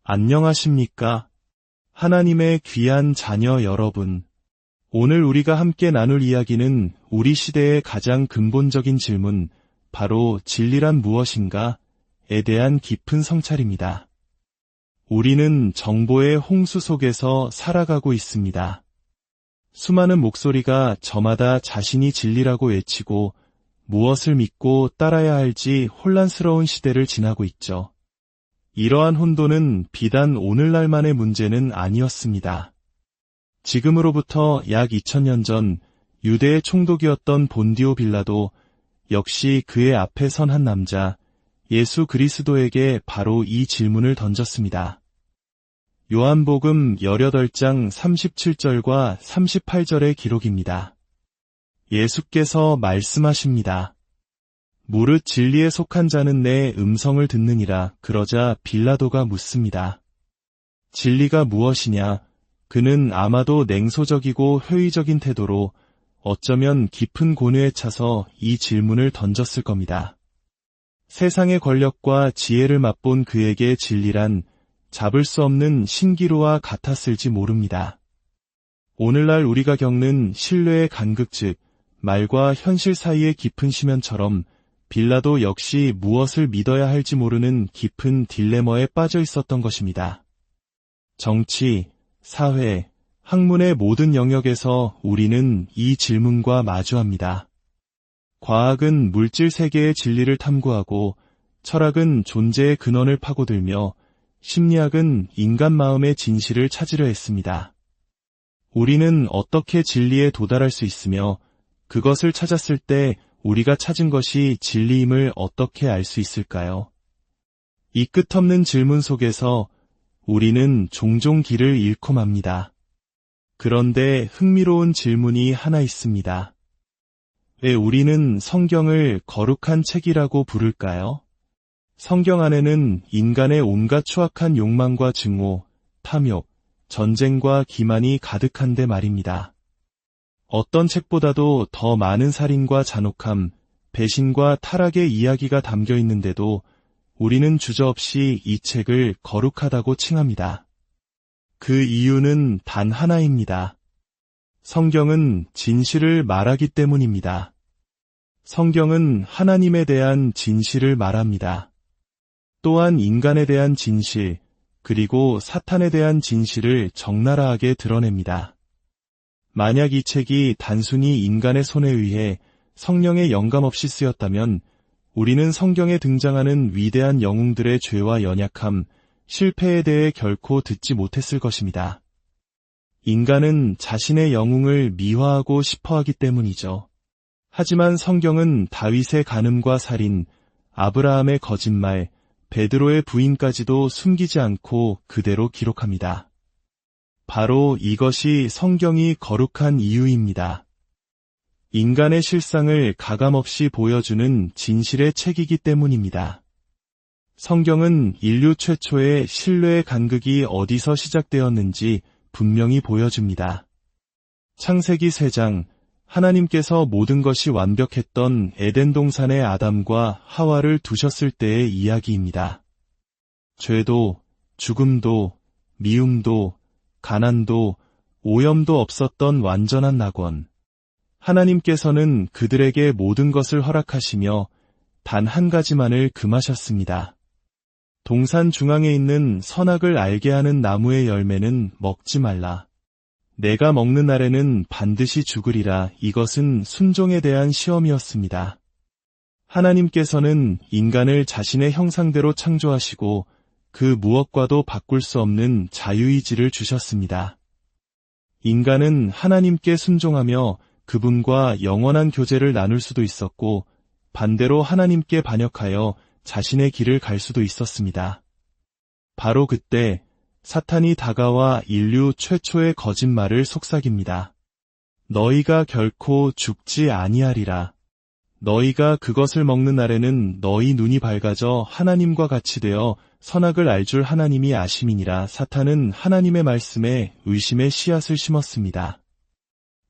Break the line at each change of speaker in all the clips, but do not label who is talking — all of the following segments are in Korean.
안녕하십니까? 하나님의 귀한 자녀 여러분. 오늘 우리가 함께 나눌 이야기는 우리 시대의 가장 근본적인 질문, 바로 진리란 무엇인가에 대한 깊은 성찰입니다. 우리는 정보의 홍수 속에서 살아가고 있습니다. 수많은 목소리가 저마다 자신이 진리라고 외치고 무엇을 믿고 따라야 할지 혼란스러운 시대를 지나고 있죠. 이러한 혼돈은 비단 오늘날만의 문제는 아니었습니다. 지금으로부터 약 2000년 전 유대의 총독이었던 본디오 빌라도 역시 그의 앞에 선 한 남자 예수 그리스도에게 바로 이 질문을 던졌습니다. 요한복음 18장 37절과 38절의 기록입니다. 예수께서 말씀하십니다. 무릇 진리에 속한 자는 내 음성을 듣느니라. 그러자 빌라도가 묻습니다. 진리가 무엇이냐? 그는 아마도 냉소적이고 회의적인 태도로 어쩌면 깊은 고뇌에 차서 이 질문을 던졌을 겁니다. 세상의 권력과 지혜를 맛본 그에게 진리란 잡을 수 없는 신기루와 같았을지 모릅니다. 오늘날 우리가 겪는 신뢰의 간극, 즉 말과 현실 사이의 깊은 심연처럼 빌라도 역시 무엇을 믿어야 할지 모르는 깊은 딜레마에 빠져 있었던 것입니다. 정치, 사회, 학문의 모든 영역에서 우리는 이 질문과 마주합니다. 과학은 물질 세계의 진리를 탐구하고 철학은 존재의 근원을 파고들며 심리학은 인간 마음의 진실을 찾으려 했습니다. 우리는 어떻게 진리에 도달할 수 있으며 그것을 찾았을 때 우리가 찾은 것이 진리임을 어떻게 알 수 있을까요? 이 끝없는 질문 속에서 우리는 종종 길을 잃고 맙니다. 그런데 흥미로운 질문이 하나 있습니다. 왜 우리는 성경을 거룩한 책이라고 부를까요? 성경 안에는 인간의 온갖 추악한 욕망과 증오, 탐욕, 전쟁과 기만이 가득한데 말입니다. 어떤 책보다도 더 많은 살인과 잔혹함, 배신과 타락의 이야기가 담겨 있는데도 우리는 주저없이 이 책을 거룩하다고 칭합니다. 그 이유는 단 하나입니다. 성경은 진실을 말하기 때문입니다. 성경은 하나님에 대한 진실을 말합니다. 또한 인간에 대한 진실, 그리고 사탄에 대한 진실을 적나라하게 드러냅니다. 만약 이 책이 단순히 인간의 손에 의해 성령의 영감 없이 쓰였다면 우리는 성경에 등장하는 위대한 영웅들의 죄와 연약함, 실패에 대해 결코 듣지 못했을 것입니다. 인간은 자신의 영웅을 미화하고 싶어하기 때문이죠. 하지만 성경은 다윗의 간음과 살인, 아브라함의 거짓말, 베드로의 부인까지도 숨기지 않고 그대로 기록합니다. 바로 이것이 성경이 거룩한 이유입니다. 인간의 실상을 가감없이 보여주는 진실의 책이기 때문입니다. 성경은 인류 최초의 신뢰의 간극이 어디서 시작되었는지 분명히 보여줍니다. 창세기 3장, 하나님께서 모든 것이 완벽했던 에덴 동산에 아담과 하와를 두셨을 때의 이야기입니다. 죄도, 죽음도, 미움도, 가난도, 오염도 없었던 완전한 낙원. 하나님께서는 그들에게 모든 것을 허락하시며 단 한 가지만을 금하셨습니다. 동산 중앙에 있는 선악을 알게 하는 나무의 열매는 먹지 말라. 내가 먹는 날에는 반드시 죽으리라. 이것은 순종에 대한 시험이었습니다. 하나님께서는 인간을 자신의 형상대로 창조하시고 그 무엇과도 바꿀 수 없는 자유의지를 주셨습니다. 인간은 하나님께 순종하며 그분과 영원한 교제를 나눌 수도 있었고 반대로 하나님께 반역하여 자신의 길을 갈 수도 있었습니다. 바로 그때 사탄이 다가와 인류 최초의 거짓말을 속삭입니다. 너희가 결코 죽지 아니하리라. 너희가 그것을 먹는 날에는 너희 눈이 밝아져 하나님과 같이 되어 선악을 알 줄 하나님이 아심이니라. 사탄은 하나님의 말씀에 의심의 씨앗을 심었습니다.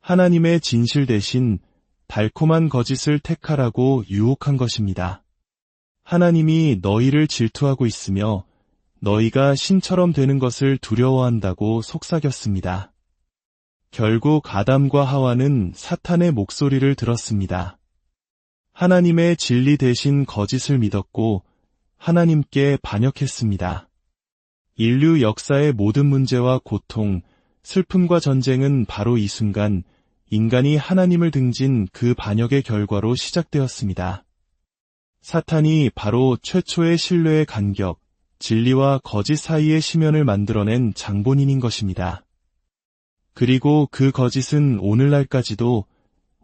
하나님의 진실 대신 달콤한 거짓을 택하라고 유혹한 것입니다. 하나님이 너희를 질투하고 있으며 너희가 신처럼 되는 것을 두려워한다고 속삭였습니다. 결국 아담과 하와는 사탄의 목소리를 들었습니다. 하나님의 진리 대신 거짓을 믿었고 하나님께 반역했습니다. 인류 역사의 모든 문제와 고통, 슬픔과 전쟁은 바로 이 순간 인간이 하나님을 등진 그 반역의 결과로 시작되었습니다. 사탄이 바로 최초의 신뢰의 간격, 진리와 거짓 사이의 심연을 만들어낸 장본인인 것입니다. 그리고 그 거짓은 오늘날까지도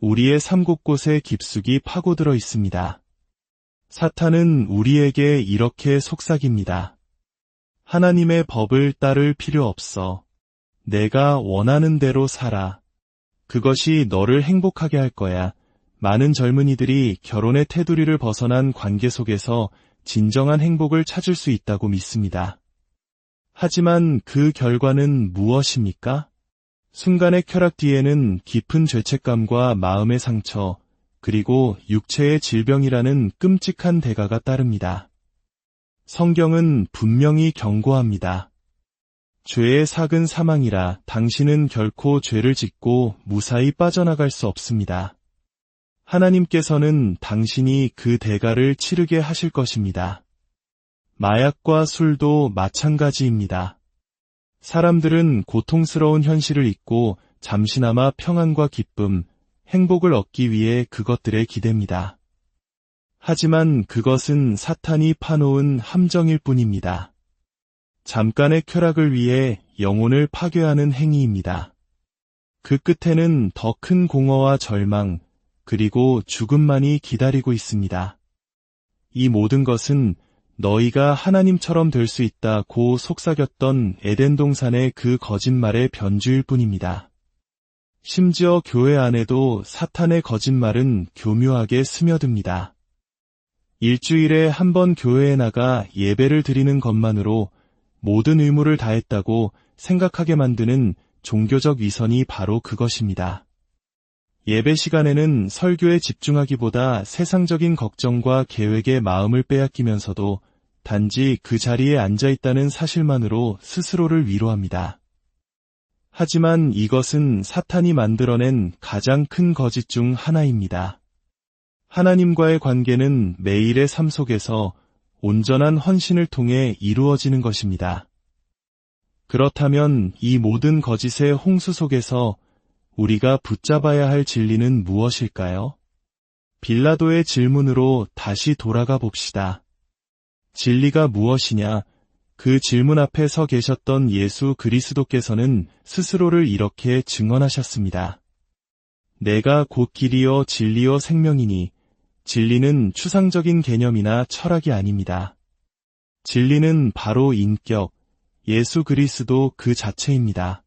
우리의 삶 곳곳에 깊숙이 파고들어 있습니다. 사탄은 우리에게 이렇게 속삭입니다. 하나님의 법을 따를 필요 없어. 내가 원하는 대로 살아. 그것이 너를 행복하게 할 거야. 많은 젊은이들이 결혼의 테두리를 벗어난 관계 속에서 진정한 행복을 찾을 수 있다고 믿습니다. 하지만 그 결과는 무엇입니까? 순간의 쾌락 뒤에는 깊은 죄책감과 마음의 상처, 그리고 육체의 질병이라는 끔찍한 대가가 따릅니다. 성경은 분명히 경고합니다. 죄의 삭은 사망이라 당신은 결코 죄를 짓고 무사히 빠져나갈 수 없습니다. 하나님께서는 당신이 그 대가를 치르게 하실 것입니다. 마약과 술도 마찬가지입니다. 사람들은 고통스러운 현실을 잊고 잠시나마 평안과 기쁨, 행복을 얻기 위해 그것들에 기댑니다. 하지만 그것은 사탄이 파놓은 함정일 뿐입니다. 잠깐의 쾌락을 위해 영혼을 파괴하는 행위입니다. 그 끝에는 더 큰 공허와 절망, 그리고 죽음만이 기다리고 있습니다. 이 모든 것은 너희가 하나님처럼 될 수 있다고 속삭였던 에덴 동산의 그 거짓말의 변주일 뿐입니다. 심지어 교회 안에도 사탄의 거짓말은 교묘하게 스며듭니다. 일주일에 한 번 교회에 나가 예배를 드리는 것만으로 모든 의무를 다했다고 생각하게 만드는 종교적 위선이 바로 그것입니다. 예배 시간에는 설교에 집중하기보다 세상적인 걱정과 계획에 마음을 빼앗기면서도 단지 그 자리에 앉아있다는 사실만으로 스스로를 위로합니다. 하지만 이것은 사탄이 만들어낸 가장 큰 거짓 중 하나입니다. 하나님과의 관계는 매일의 삶 속에서 온전한 헌신을 통해 이루어지는 것입니다. 그렇다면 이 모든 거짓의 홍수 속에서 우리가 붙잡아야 할 진리는 무엇일까요? 빌라도의 질문으로 다시 돌아가 봅시다. 진리가 무엇이냐? 그 질문 앞에 서 계셨던 예수 그리스도께서는 스스로를 이렇게 증언하셨습니다. 내가 곧 길이요 진리요 생명이니 진리는 추상적인 개념이나 철학이 아닙니다. 진리는 바로 인격, 예수 그리스도 그 자체입니다.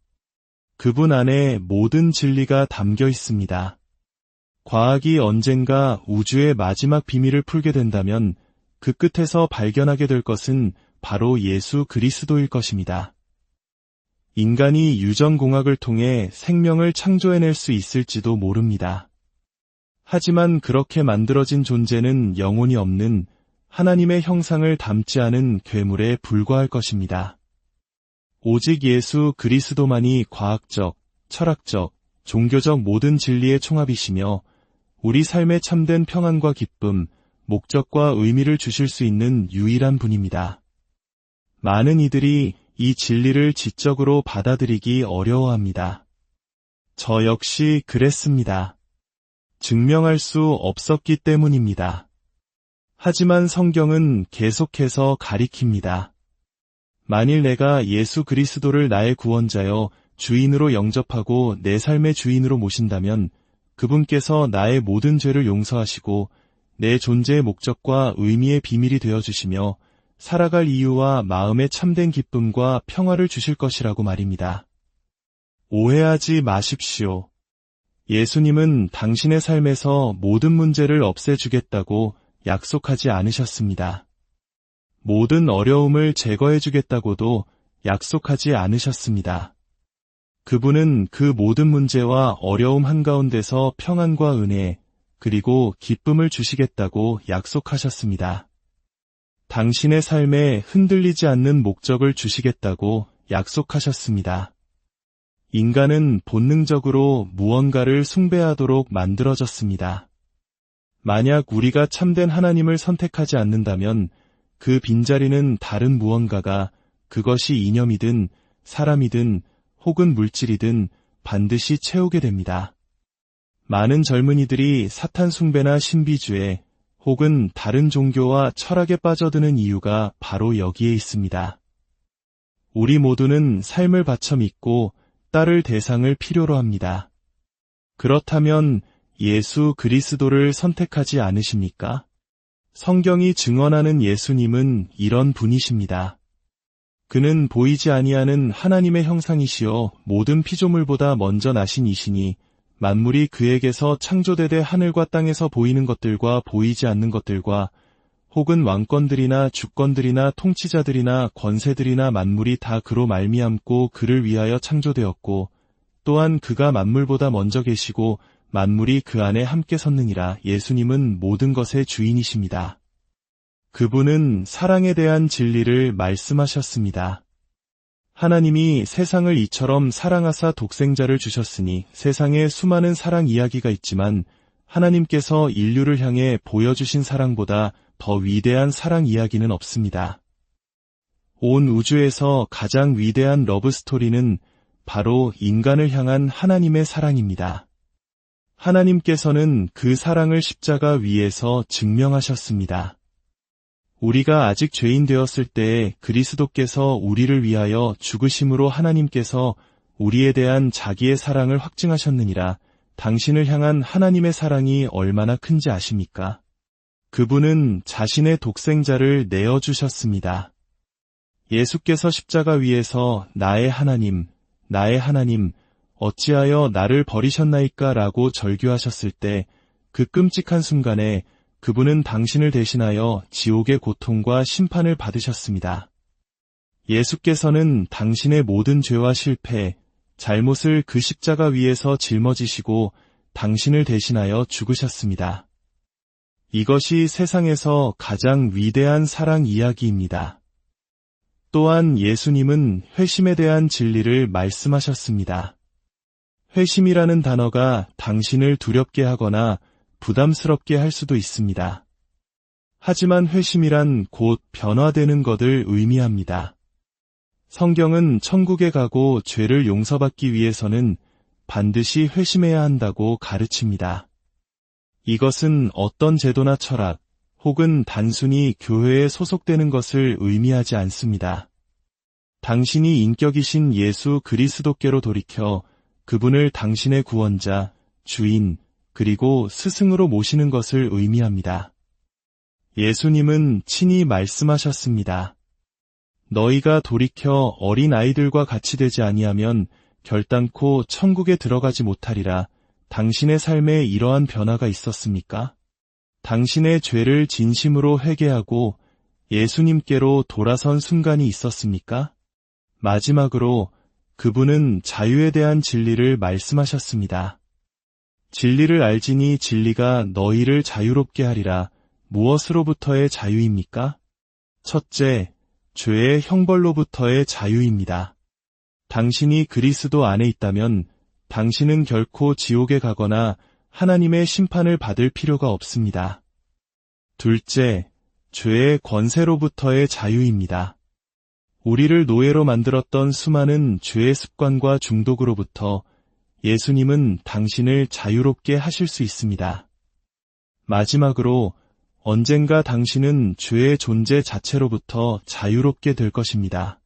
그분 안에 모든 진리가 담겨 있습니다. 과학이 언젠가 우주의 마지막 비밀을 풀게 된다면 그 끝에서 발견하게 될 것은 바로 예수 그리스도일 것입니다. 인간이 유전공학을 통해 생명을 창조해낼 수 있을지도 모릅니다. 하지만 그렇게 만들어진 존재는 영혼이 없는 하나님의 형상을 담지 않은 괴물에 불과할 것입니다. 오직 예수 그리스도만이 과학적, 철학적, 종교적 모든 진리의 총합이시며 우리 삶에 참된 평안과 기쁨, 목적과 의미를 주실 수 있는 유일한 분입니다. 많은 이들이 이 진리를 지적으로 받아들이기 어려워합니다. 저 역시 그랬습니다. 증명할 수 없었기 때문입니다. 하지만 성경은 계속해서 가리킵니다. 만일 내가 예수 그리스도를 나의 구원자여 주인으로 영접하고 내 삶의 주인으로 모신다면 그분께서 나의 모든 죄를 용서하시고 내 존재의 목적과 의미의 비밀이 되어주시며 살아갈 이유와 마음의 참된 기쁨과 평화를 주실 것이라고 말입니다. 오해하지 마십시오. 예수님은 당신의 삶에서 모든 문제를 없애주겠다고 약속하지 않으셨습니다. 모든 어려움을 제거해주겠다고도 약속하지 않으셨습니다. 그분은 그 모든 문제와 어려움 한가운데서 평안과 은혜, 그리고 기쁨을 주시겠다고 약속하셨습니다. 당신의 삶에 흔들리지 않는 목적을 주시겠다고 약속하셨습니다. 인간은 본능적으로 무언가를 숭배하도록 만들어졌습니다. 만약 우리가 참된 하나님을 선택하지 않는다면 그 빈자리는 다른 무언가가, 그것이 이념이든 사람이든 혹은 물질이든 반드시 채우게 됩니다. 많은 젊은이들이 사탄 숭배나 신비주의 혹은 다른 종교와 철학에 빠져드는 이유가 바로 여기에 있습니다. 우리 모두는 삶을 바쳐 믿고 따를 대상을 필요로 합니다. 그렇다면 예수 그리스도를 선택하지 않으십니까? 성경이 증언하는 예수님은 이런 분이십니다. 그는 보이지 아니하는 하나님의 형상이시요 모든 피조물보다 먼저 나신 이시니 만물이 그에게서 창조되되 하늘과 땅에서 보이는 것들과 보이지 않는 것들과 혹은 왕권들이나 주권들이나 통치자들이나 권세들이나 만물이 다 그로 말미암고 그를 위하여 창조되었고 또한 그가 만물보다 먼저 계시고 만물이 그 안에 함께 섰느니라. 예수님은 모든 것의 주인이십니다. 그분은 사랑에 대한 진리를 말씀하셨습니다. 하나님이 세상을 이처럼 사랑하사 독생자를 주셨으니 세상에 수많은 사랑 이야기가 있지만 하나님께서 인류를 향해 보여주신 사랑보다 더 위대한 사랑 이야기는 없습니다. 온 우주에서 가장 위대한 러브 스토리는 바로 인간을 향한 하나님의 사랑입니다. 하나님께서는 그 사랑을 십자가 위에서 증명하셨습니다. 우리가 아직 죄인 되었을 때에 그리스도께서 우리를 위하여 죽으심으로 하나님께서 우리에 대한 자기의 사랑을 확증하셨느니라. 당신을 향한 하나님의 사랑이 얼마나 큰지 아십니까? 그분은 자신의 독생자를 내어주셨습니다. 예수께서 십자가 위에서 나의 하나님, 어찌하여 나를 버리셨나이까 라고 절규하셨을 때 그 끔찍한 순간에 그분은 당신을 대신하여 지옥의 고통과 심판을 받으셨습니다. 예수께서는 당신의 모든 죄와 실패, 잘못을 그 십자가 위에서 짊어지시고 당신을 대신하여 죽으셨습니다. 이것이 세상에서 가장 위대한 사랑 이야기입니다. 또한 예수님은 회심에 대한 진리를 말씀하셨습니다. 회심이라는 단어가 당신을 두렵게 하거나 부담스럽게 할 수도 있습니다. 하지만 회심이란 곧 변화되는 것을 의미합니다. 성경은 천국에 가고 죄를 용서받기 위해서는 반드시 회심해야 한다고 가르칩니다. 이것은 어떤 제도나 철학 혹은 단순히 교회에 소속되는 것을 의미하지 않습니다. 당신이 인격이신 예수 그리스도께로 돌이켜 그분을 당신의 구원자, 주인, 그리고 스승으로 모시는 것을 의미합니다. 예수님은 친히 말씀하셨습니다. 너희가 돌이켜 어린 아이들과 같이 되지 아니하면 결단코 천국에 들어가지 못하리라. 당신의 삶에 이러한 변화가 있었습니까? 당신의 죄를 진심으로 회개하고 예수님께로 돌아선 순간이 있었습니까? 마지막으로 그분은 자유에 대한 진리를 말씀하셨습니다. 진리를 알지니 진리가 너희를 자유롭게 하리라. 무엇으로부터의 자유입니까? 첫째, 죄의 형벌로부터의 자유입니다. 당신이 그리스도 안에 있다면 당신은 결코 지옥에 가거나 하나님의 심판을 받을 필요가 없습니다. 둘째, 죄의 권세로부터의 자유입니다. 우리를 노예로 만들었던 수많은 죄의 습관과 중독으로부터 예수님은 당신을 자유롭게 하실 수 있습니다. 마지막으로 언젠가 당신은 죄의 존재 자체로부터 자유롭게 될 것입니다.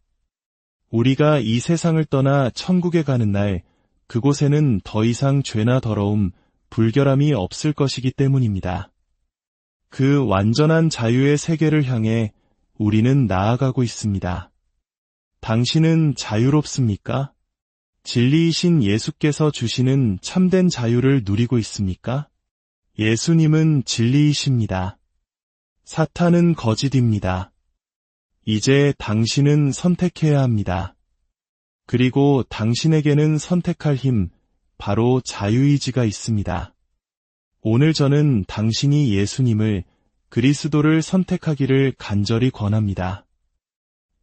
우리가 이 세상을 떠나 천국에 가는 날, 그곳에는 더 이상 죄나 더러움, 불결함이 없을 것이기 때문입니다. 그 완전한 자유의 세계를 향해 우리는 나아가고 있습니다. 당신은 자유롭습니까? 진리이신 예수께서 주시는 참된 자유를 누리고 있습니까? 예수님은 진리이십니다. 사탄은 거짓입니다. 이제 당신은 선택해야 합니다. 그리고 당신에게는 선택할 힘, 바로 자유의지가 있습니다. 오늘 저는 당신이 예수님을 그리스도를 선택하기를 간절히 권합니다.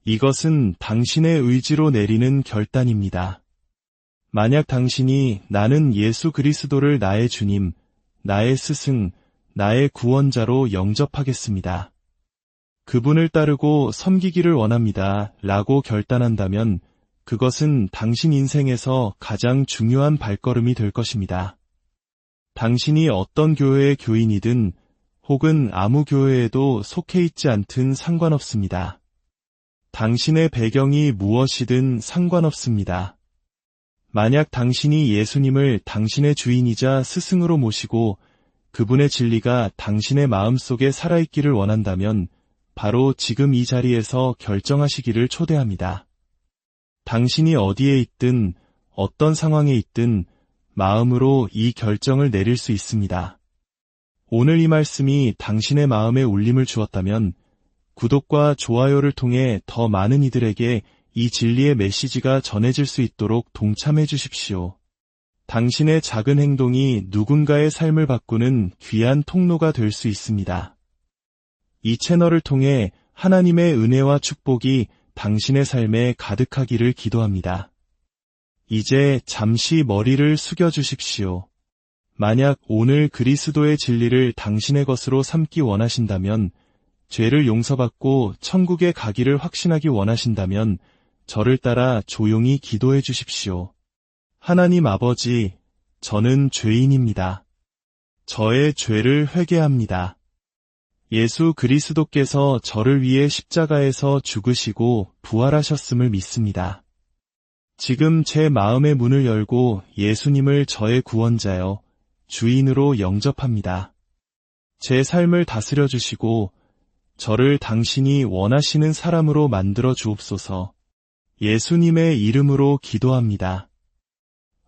이것은 당신의 의지로 내리는 결단입니다. 만약 당신이 나는 예수 그리스도를 나의 주님, 나의 스승, 나의 구원자로 영접하겠습니다. 그분을 따르고 섬기기를 원합니다. 라고 결단한다면 그것은 당신 인생에서 가장 중요한 발걸음이 될 것입니다. 당신이 어떤 교회의 교인이든 혹은 아무 교회에도 속해 있지 않든 상관없습니다. 당신의 배경이 무엇이든 상관없습니다. 만약 당신이 예수님을 당신의 주인이자 스승으로 모시고 그분의 진리가 당신의 마음속에 살아있기를 원한다면 바로 지금 이 자리에서 결정하시기를 초대합니다. 당신이 어디에 있든 어떤 상황에 있든 마음으로 이 결정을 내릴 수 있습니다. 오늘 이 말씀이 당신의 마음에 울림을 주었다면 구독과 좋아요를 통해 더 많은 이들에게 이 진리의 메시지가 전해질 수 있도록 동참해 주십시오. 당신의 작은 행동이 누군가의 삶을 바꾸는 귀한 통로가 될 수 있습니다. 이 채널을 통해 하나님의 은혜와 축복이 당신의 삶에 가득하기를 기도합니다. 이제 잠시 머리를 숙여주십시오. 만약 오늘 그리스도의 진리를 당신의 것으로 삼기 원하신다면, 죄를 용서받고 천국에 가기를 확신하기 원하신다면 저를 따라 조용히 기도해 주십시오. 하나님 아버지, 저는 죄인입니다. 저의 죄를 회개합니다. 예수 그리스도께서 저를 위해 십자가에서 죽으시고 부활하셨음을 믿습니다. 지금 제 마음의 문을 열고 예수님을 저의 구원자여, 주인으로 영접합니다. 제 삶을 다스려 주시고 저를 당신이 원하시는 사람으로 만들어 주옵소서. 예수님의 이름으로 기도합니다.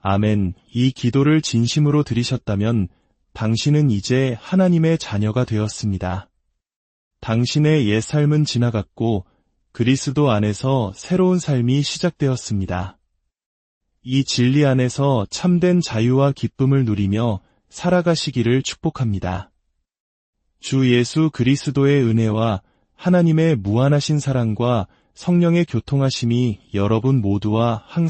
아멘. 이 기도를 진심으로 드리셨다면 당신은 이제 하나님의 자녀가 되었습니다. 당신의 옛 삶은 지나갔고 그리스도 안에서 새로운 삶이 시작되었습니다. 이 진리 안에서 참된 자유와 기쁨을 누리며 살아가시기를 축복합니다. 주 예수 그리스도의 은혜와 하나님의 무한하신 사랑과 성령의 교통하심이 여러분 모두와 항상